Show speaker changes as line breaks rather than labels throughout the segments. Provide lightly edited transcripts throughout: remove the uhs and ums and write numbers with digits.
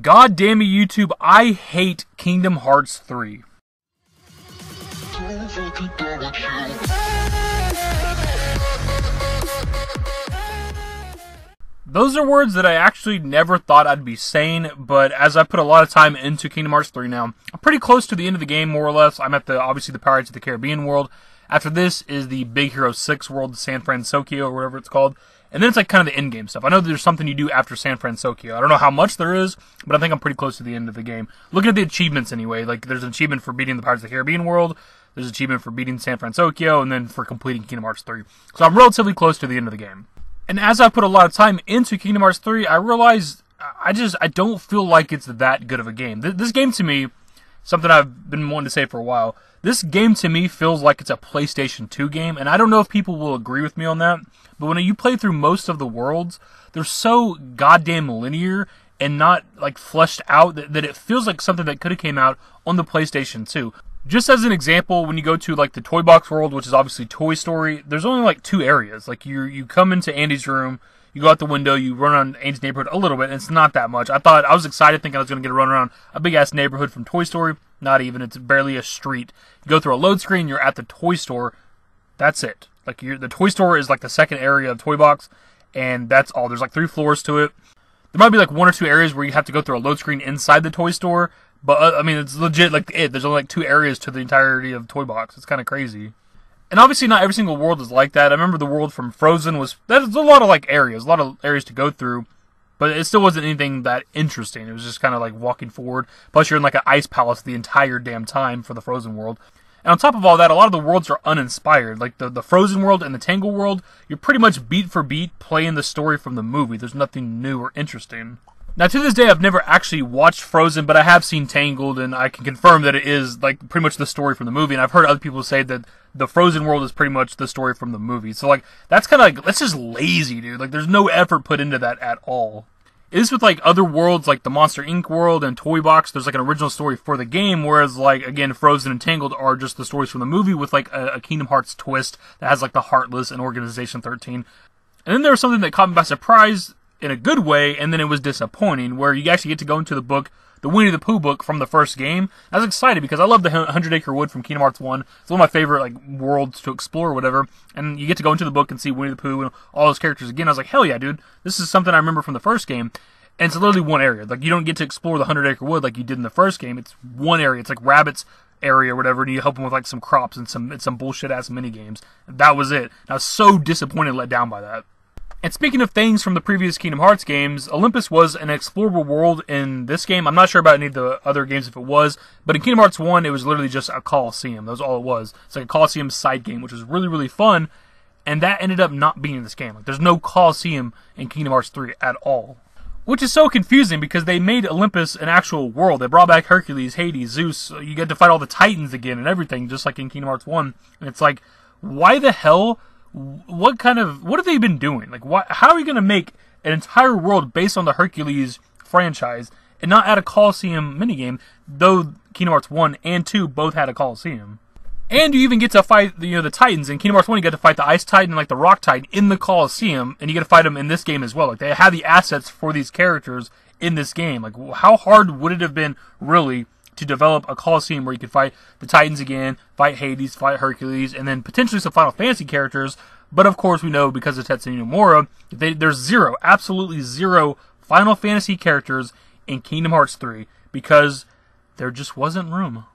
God damn it, YouTube, I hate Kingdom Hearts 3. Those are words that I actually never thought I'd be saying, but as I put a lot of time into Kingdom Hearts 3 now, I'm pretty close to the end of the game, more or less. I'm at obviously the Pirates of the Caribbean world. After this is the Big Hero 6 world, San Francisco, or whatever it's called. And then it's like kind of the end game stuff. I know there's something you do after San Francisco. I don't know how much there is, but I think I'm pretty close to the end of the game. Looking at the achievements anyway, like there's an achievement for beating the Pirates of the Caribbean world, there's an achievement for beating San Francisco, and then for completing Kingdom Hearts 3. So I'm relatively close to the end of the game. And as I put a lot of time into Kingdom Hearts 3, I realized I don't feel like it's that good of a game. This game to me, something I've been wanting to say for a while, this game to me feels like it's a PlayStation 2 game, and I don't know if people will agree with me on that, but when you play through most of the worlds, they're so goddamn linear and not like fleshed out that it feels like something that could have came out on the PlayStation 2. Just as an example, when you go to like the Toy Box world, which is obviously Toy Story, there's only like 2 areas. Like you come into Andy's room, you go out the window, you run around Andy's neighborhood a little bit, and it's not that much. I was excited thinking I was going to get a run around a big ass neighborhood from Toy Story. Not even. It's barely a street. You go through a load screen, you're at the toy store. That's it. Like the toy store is like the second area of Toy Box, and that's all. There's like 3 floors to it. There might be like 1 or 2 areas where you have to go through a load screen inside the toy store, but I mean it's legit like it. There's only like 2 areas to the entirety of Toy Box. It's kind of crazy. And obviously not every single world is like that. I remember the world from Frozen there's a lot of like areas, a lot of areas to go through, but it still wasn't anything that interesting. It was just kind of like walking forward. Plus you're in like an ice palace the entire damn time for the Frozen world. And on top of all that, a lot of the worlds are uninspired. Like the Frozen world and the Tangle world, you're pretty much beat for beat playing the story from the movie. There's nothing new or interesting. Now, to this day, I've never actually watched Frozen, but I have seen Tangled, and I can confirm that it is like pretty much the story from the movie. And I've heard other people say that the Frozen world is pretty much the story from the movie. So, like, that's kind of like, that's just lazy, dude. Like, there's no effort put into that at all. It is with, like, other worlds, like the Monster Inc. world and Toy Box. There's, like, an original story for the game, whereas, like, again, Frozen and Tangled are just the stories from the movie with, like, a Kingdom Hearts twist that has, like, the Heartless and Organization 13. And then there was something that caught me by surprise in a good way, and then it was disappointing, where you actually get to go into the book, the Winnie the Pooh book from the first game. I was excited because I love the 100 Acre Wood from Kingdom Hearts 1. It's one of my favorite like worlds to explore or whatever. And you get to go into the book and see Winnie the Pooh and all those characters again. I was like, hell yeah, dude. This is something I remember from the first game. And it's literally one area. Like, you don't get to explore the 100 Acre Wood like you did in the first game. It's one area. It's like Rabbit's area or whatever, and you help them with like some crops and some bullshit-ass mini-games. That was it. I was so disappointed and let down by that. And speaking of things from the previous Kingdom Hearts games, Olympus was an explorable world in this game. I'm not sure about any of the other games if it was, but in Kingdom Hearts 1, it was literally just a Coliseum. That was all it was. It's like a Coliseum side game, which was really, really fun, and that ended up not being in this game. Like, there's no Coliseum in Kingdom Hearts 3 at all. Which is so confusing because they made Olympus an actual world. They brought back Hercules, Hades, Zeus. You get to fight all the Titans again and everything, just like in Kingdom Hearts 1. And it's like, why the hell? What have they been doing? Like, how are you going to make an entire world based on the Hercules franchise and not add a Coliseum minigame, though Kingdom Hearts 1 and 2 both had a Coliseum? And you even get to fight, the Titans. In Kingdom Hearts 1, you get to fight the Ice Titan and, like, the Rock Titan in the Coliseum, and you get to fight them in this game as well. Like, they have the assets for these characters in this game. Like, how hard would it have been, really, to develop a Coliseum where you could fight the Titans again, fight Hades, fight Hercules, and then potentially some Final Fantasy characters? But, of course, we know, because of Tetsuya Nomura, there's absolutely zero Final Fantasy characters in Kingdom Hearts 3, because there just wasn't room.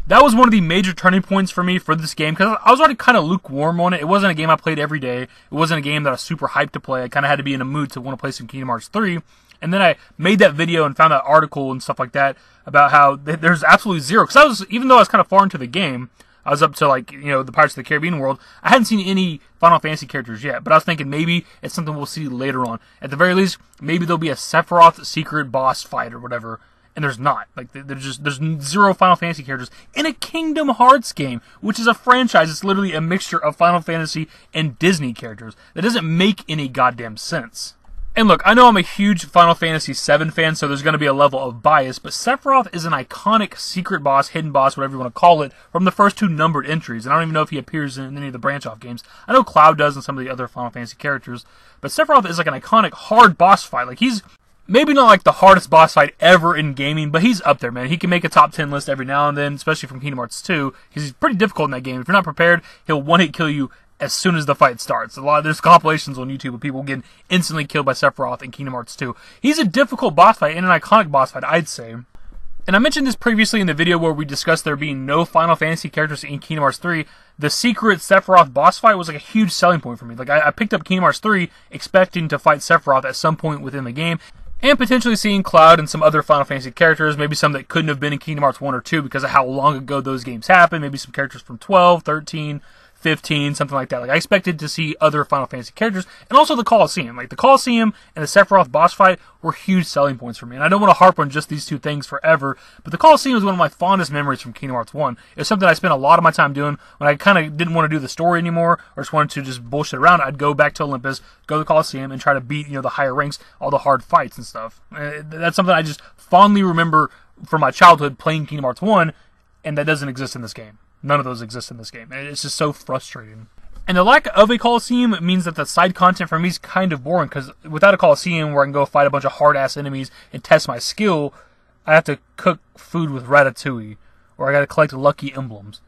That was one of the major turning points for me for this game, because I was already kind of lukewarm on it. It wasn't a game I played every day. It wasn't a game that I was super hyped to play. I kind of had to be in a mood to want to play some Kingdom Hearts 3. And then I made that video and found that article and stuff like that about how there's absolutely zero. Because even though I was kind of far into the game, I was up to like, the Pirates of the Caribbean world, I hadn't seen any Final Fantasy characters yet. But I was thinking maybe it's something we'll see later on. At the very least, maybe there'll be a Sephiroth secret boss fight or whatever. And there's not. Like, there's zero Final Fantasy characters in a Kingdom Hearts game, which is a franchise. It's literally a mixture of Final Fantasy and Disney characters. That doesn't make any goddamn sense. And look, I know I'm a huge Final Fantasy VII fan, so there's going to be a level of bias, but Sephiroth is an iconic secret boss, hidden boss, whatever you want to call it, from the first 2 numbered entries. And I don't even know if he appears in any of the branch-off games. I know Cloud does in some of the other Final Fantasy characters, but Sephiroth is like an iconic, hard boss fight. Like, he's Maybe not like the hardest boss fight ever in gaming, but he's up there, man. He can make a top 10 list every now and then, especially from Kingdom Hearts 2. He's pretty difficult in that game. If you're not prepared, he'll one-hit kill you as soon as the fight starts. There's compilations on YouTube of people getting instantly killed by Sephiroth in Kingdom Hearts 2. He's a difficult boss fight and an iconic boss fight, I'd say. And I mentioned this previously in the video where we discussed there being no Final Fantasy characters in Kingdom Hearts 3. The secret Sephiroth boss fight was like a huge selling point for me. Like I picked up Kingdom Hearts 3 expecting to fight Sephiroth at some point within the game, and potentially seeing Cloud and some other Final Fantasy characters, maybe some that couldn't have been in Kingdom Hearts 1 or 2 because of how long ago those games happened, maybe some characters from 12, 13, 15, something like that. Like I expected to see other Final Fantasy characters, and also the Colosseum. Like the Colosseum and the Sephiroth boss fight were huge selling points for me. And I don't want to harp on just these two things forever, but the Colosseum is one of my fondest memories from Kingdom Hearts 1. It was something I spent a lot of my time doing when I kind of didn't want to do the story anymore, or just wanted to just bullshit around. I'd go back to Olympus, go to the Colosseum, and try to beat, the higher ranks, all the hard fights and stuff. That's something I just fondly remember from my childhood playing Kingdom Hearts 1, and that doesn't exist in this game. None of those exist in this game. And it's just so frustrating. And the lack of a Colosseum means that the side content for me is kind of boring, because without a Colosseum where I can go fight a bunch of hard-ass enemies and test my skill, I have to cook food with Ratatouille, or I gotta collect lucky emblems.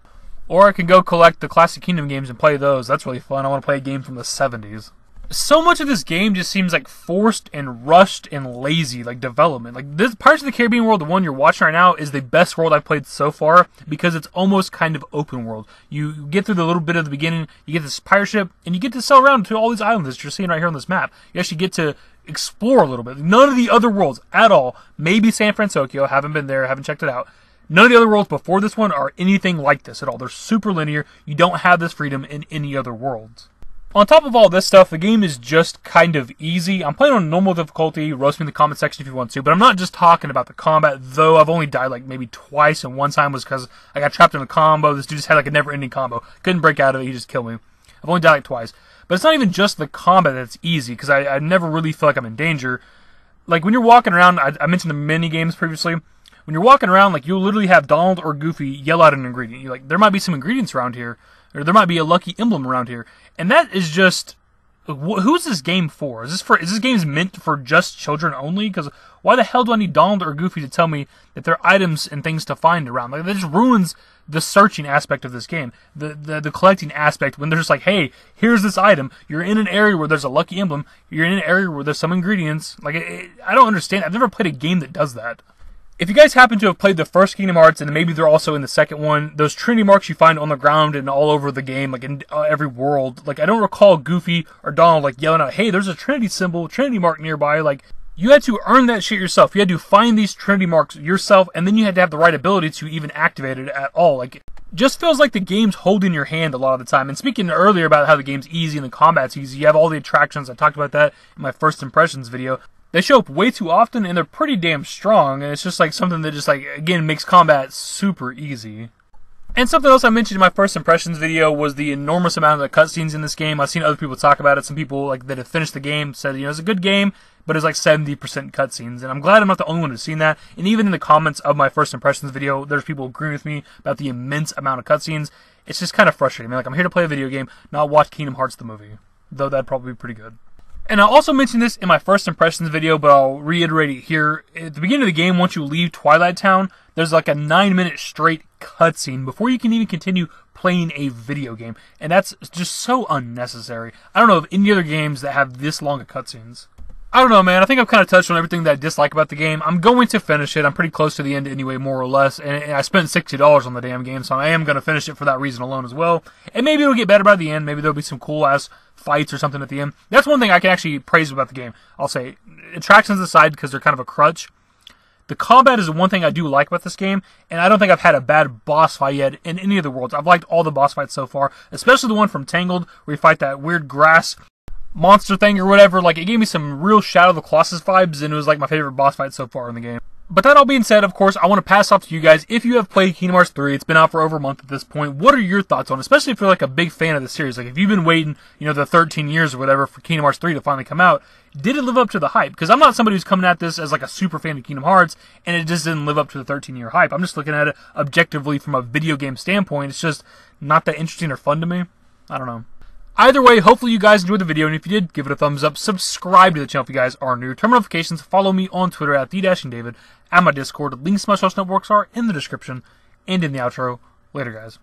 Or I can go collect the Classic Kingdom games and play those. That's really fun. I want to play a game from the 70s. So much of this game just seems like forced and rushed and lazy, like development. Like this Pirates of the Caribbean world, the one you're watching right now, is the best world I've played so far because it's almost kind of open world. You get through the little bit of the beginning, you get this pirate ship, and you get to sail around to all these islands that you're seeing right here on this map. You actually get to explore a little bit. None of the other worlds at all, maybe San Francisco, haven't been there, haven't checked it out. None of the other worlds before this one are anything like this at all. They're super linear. You don't have this freedom in any other worlds. On top of all this stuff, the game is just kind of easy. I'm playing on normal difficulty. Roast me in the comment section if you want to. But I'm not just talking about the combat, though I've only died like maybe twice, and one time was because I got trapped in a combo. This dude just had like a never-ending combo. Couldn't break out of it. He just killed me. I've only died like twice. But it's not even just the combat that's easy, because I never really feel like I'm in danger. Like when you're walking around, I mentioned the mini games previously. When you're walking around, like you'll literally have Donald or Goofy yell out an ingredient. You're like, there might be some ingredients around here, or there might be a lucky emblem around here, and that is just, who's this game for? Is this game meant for just children only? Because why the hell do I need Donald or Goofy to tell me that there are items and things to find around? Like that just ruins the searching aspect of this game, the collecting aspect. When they're just like, hey, here's this item. You're in an area where there's a lucky emblem. You're in an area where there's some ingredients. Like I don't understand. I've never played a game that does that. If you guys happen to have played the first Kingdom Hearts, and maybe they're also in the second one, those Trinity marks you find on the ground and all over the game, like in every world, like I don't recall Goofy or Donald like yelling out, hey, there's a Trinity symbol, Trinity mark nearby. Like, you had to earn that shit yourself. You had to find these Trinity marks yourself, and then you had to have the right ability to even activate it at all. Like, just feels like the game's holding your hand a lot of the time. And speaking earlier about how the game's easy and the combat's easy, you have all the attractions. I talked about that in my first impressions video. They show up way too often, and they're pretty damn strong, and it's just like something that just like, again, makes combat super easy. And something else I mentioned in my first impressions video was the enormous amount of the cutscenes in this game. I've seen other people talk about it. Some people like that have finished the game said, it's a good game, but it's like 70% cutscenes. And I'm glad I'm not the only one who's seen that. And even in the comments of my first impressions video, there's people agreeing with me about the immense amount of cutscenes. It's just kind of frustrating. I mean, like, I'm here to play a video game, not watch Kingdom Hearts the movie. Though that'd probably be pretty good. And I also mentioned this in my first impressions video, but I'll reiterate it here. At the beginning of the game, once you leave Twilight Town, there's like a 9-minute straight cutscene before you can even continue playing a video game. And that's just so unnecessary. I don't know of any other games that have this long of cutscenes. I don't know, man. I think I've kind of touched on everything that I dislike about the game. I'm going to finish it. I'm pretty close to the end anyway, more or less. And I spent $60 on the damn game, so I am going to finish it for that reason alone as well. And maybe it'll get better by the end. Maybe there'll be some cool-ass fights or something at the end. That's one thing I can actually praise about the game. I'll say, attractions aside, because they're kind of a crutch. The combat is the one thing I do like about this game, and I don't think I've had a bad boss fight yet in any of the worlds. I've liked all the boss fights so far, especially the one from Tangled, where you fight that weird grass monster thing or whatever. Like, it gave me some real Shadow of the Colossus vibes, and it was like my favorite boss fight so far in the game. But that all being said, of course, I want to pass off to you guys. If you have played Kingdom Hearts 3, it's been out for over a month at this point. What are your thoughts on it? Especially if you're like a big fan of the series. Like, if you've been waiting, the 13 years or whatever for Kingdom Hearts 3 to finally come out, did it live up to the hype? Because I'm not somebody who's coming at this as like a super fan of Kingdom Hearts, and it just didn't live up to the 13-year hype. I'm just looking at it objectively from a video game standpoint. It's just not that interesting or fun to me. I don't know. Either way, hopefully you guys enjoyed the video, and if you did, give it a thumbs up. Subscribe to the channel if you guys are new. Turn on notifications. Follow me on Twitter at @TheDashingDavid, and my Discord. Links to my social networks are in the description and in the outro. Later, guys.